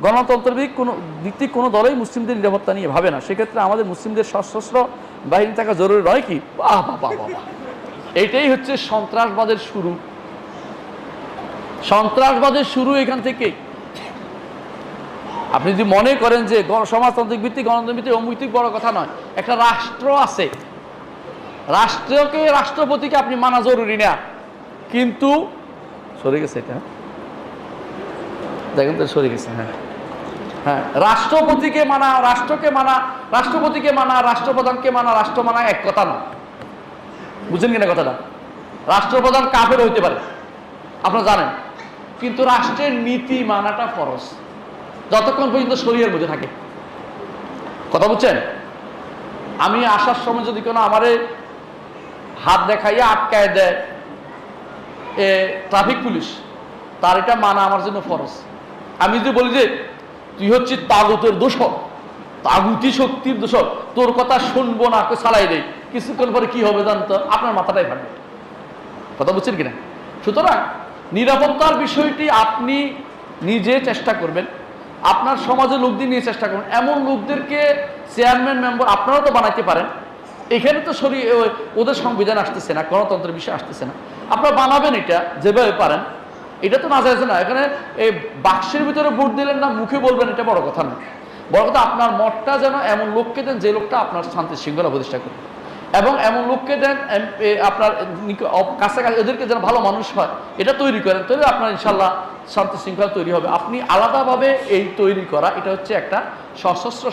গণতন্ত্র ভিত্তিক কোনো দলই মুসলিমদের নিরাপত্তা নিয়ে ভাবে না। সেক্ষেত্রে আমাদের মুসলিমদের সশস্ত্র বাহিনী থাকা জরুরি নয় কি? বাহ বাহ বাহ বাহ, এইটাই হচ্ছে সন্ত্রাসবাদের শুরু। সন্ত্রাসবাদের শুরু এখান থেকেই। আপনি যদি মনে করেন যে সমাজতান্ত্রিক ভিত্তিক গণতন্ত্র ভিত্তিক অমৌখিক বড় কথা নয়, একটা রাষ্ট্র আছে, রাষ্ট্রপতিকে আপনি মানা জরুরি না, কিন্তু সরে গেছে এটা, দেখেন তো সরে গেছে। হ্যাঁ হ্যাঁ, রাষ্ট্রপতিকে মানা, রাষ্ট্রকে মানা, রাষ্ট্রপতিকে মানা, রাষ্ট্রপ্রধানকে মানা, রাষ্ট্র মানা এক কথা না। বুঝছেন কিনা কথাটা? রাষ্ট্রপ্রধান কাফের হইতে পারে, আপনারা জানেন, কিন্তু রাষ্ট্রের নীতি মানাটা ফরজ, যতক্ষণ পর্যন্ত শরীয়তের মধ্যে থাকে। কথা বুঝছেন? আমি আসার সময় যদি কোনো আমারে হাত দেখাইয়া আটকায় দেয় ট্রাফিক পুলিশ, তার এটা মানা আমার জন্য ফরজ। আমি যদি বলি যে তুই হচ্ছে তাগুতের দোষর, তাগুতি শক্তির দোষর, তোর কথা শুনবো না, চালাই দেয়, কিছুক্ষণ পরে কি হবে জানতো? আপনার মাথাটাই ফাটবে। কথা বুঝছেন কিনা? সুতরাং নিরাপত্তার বিষয়টি আপনি নিজে চেষ্টা করবেন, আপনার সমাজের লোকদের নিয়ে চেষ্টা করবেন। এমন লোকদেরকে চেয়ারম্যান মেম্বার আপনারাও তো বানাইতে পারেন। এখানে তো ওদের সংবিধান আসতেছে না, গণতন্ত্রের বিষয় আসতেছে না, আপনারা বানাবেন এটা যেভাবে পারেন। এটা তো না চাইছে না, এখানে এই বাক্সের ভিতরে ভোট দিলেন না, মুখে বলবেন, এটা বড় কথা নয়। বড় কথা আপনার মতটা যেন এমন লোককে দেন যে লোকটা আপনার শান্তি শৃঙ্খলা প্রতিষ্ঠা করে, এবং এমন লোককে দেন আপনার কাছাকাছি, এদেরকে যেন ভালো মানুষ হয়, এটা তৈরি করেন, তৈরি আপনার ইনশাল্লাহ শান্তি শৃঙ্খলা তৈরি হবে। আপনি আলাদাভাবে এই তৈরি করা, এটা হচ্ছে একটা সশস্ত্র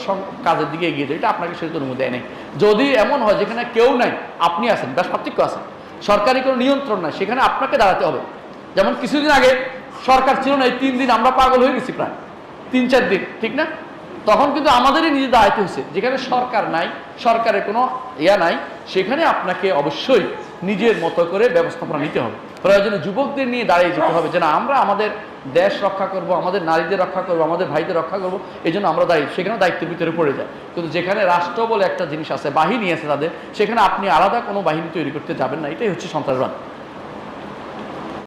কাজের দিকে এগিয়ে যায়, এটা আপনাকে সেটার মধ্যে দেয় নেই। যদি এমন হয় যেখানে কেউ নাই, আপনি আছেন, ব্যাস পার্থক্য আছে, সরকারি কোনো নিয়ন্ত্রণ নাই, সেখানে আপনাকে দাঁড়াতে হবে। যেমন কিছুদিন আগে সরকার ছিল না, এই 3 দিন আমরা পাগল হয়ে গেছি, প্রায় 3-4 দিন, ঠিক না? তখন কিন্তু আমাদেরই নিজে দায়িত্ব হয়েছে। যেখানে সরকার নাই, সরকারের কোনো নাই, সেখানে আপনাকে অবশ্যই নিজের মতো করে ব্যবস্থাপনা নিতে হবে। প্রয়োজনে যুবকদের নিয়ে দাঁড়িয়ে যেতে হবে যে না, আমরা আমাদের দেশ রক্ষা করব, আমাদের নারীদের রক্ষা করব, আমাদের ভাইদের রক্ষা করব, এই জন্য আমরা সেখানে দায়িত্বের ভিতরে পড়ে যায়। কিন্তু যেখানে রাষ্ট্র বলে একটা জিনিস আছে, বাহিনী আছে তাদের, সেখানে আপনি আলাদা কোনো বাহিনী তৈরি করতে যাবেন না। এটাই হচ্ছে সন্ত্রাসবাদ।